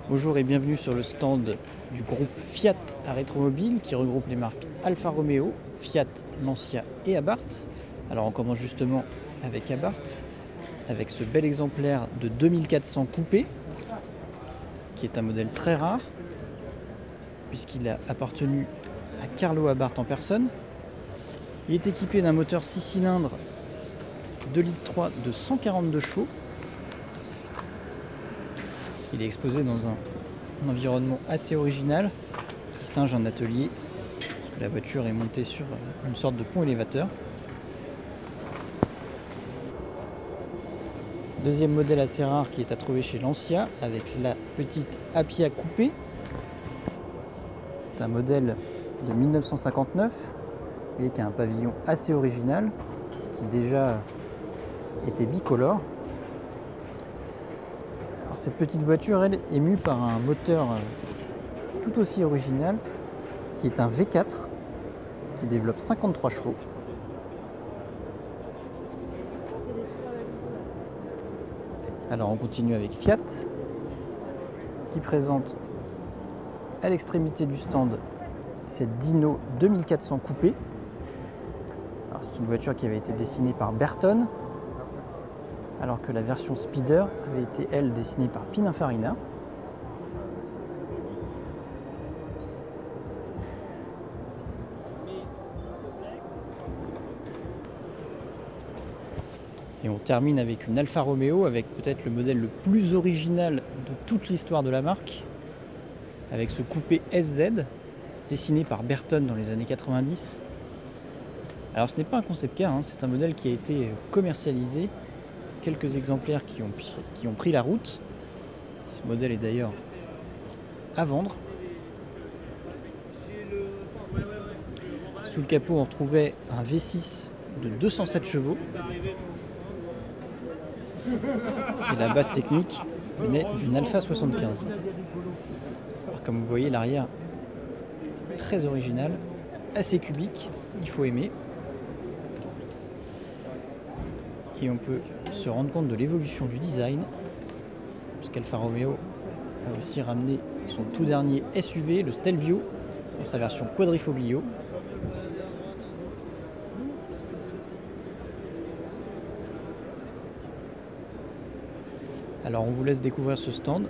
Bonjour et bienvenue sur le stand du groupe Fiat à Rétromobile qui regroupe les marques Alfa Romeo, Fiat, Lancia et Abarth. Alors on commence justement avec Abarth, avec ce bel exemplaire de 2400 coupé, qui est un modèle très rare, puisqu'il a appartenu à Carlo Abarth en personne. Il est équipé d'un moteur 6 cylindres 2,3 litres de 142 chevaux. Il est exposé dans un environnement assez original qui singe un atelier. La voiture est montée sur une sorte de pont élévateur. Deuxième modèle assez rare qui est à trouver chez Lancia avec la petite Appia coupée. C'est un modèle de 1959 et qui a un pavillon assez original qui déjà était bicolore. Alors, cette petite voiture, elle, est mue par un moteur tout aussi original qui est un V4 qui développe 53 chevaux. Alors on continue avec Fiat qui présente à l'extrémité du stand cette Dino 2400 coupé. C'est une voiture qui avait été dessinée par Berton, alors que la version Speeder avait été, elle, dessinée par Pininfarina. Et on termine avec une Alfa Romeo, avec peut-être le modèle le plus original de toute l'histoire de la marque, avec ce coupé SZ, dessiné par Berton dans les années 90. Alors ce n'est pas un concept car, c'est un modèle qui a été commercialisé, quelques exemplaires qui ont pris la route. Ce modèle est d'ailleurs à vendre. Sous le capot, on retrouvait un V6 de 207 chevaux. Et la base technique venait d'une Alpha 75. Alors, comme vous voyez, l'arrière est très original, assez cubique, il faut aimer. Et on peut se rendre compte de l'évolution du design, puisqu'Alfa Romeo a aussi ramené son tout dernier SUV, le Stelvio, dans sa version quadrifoglio. Alors on vous laisse découvrir ce stand.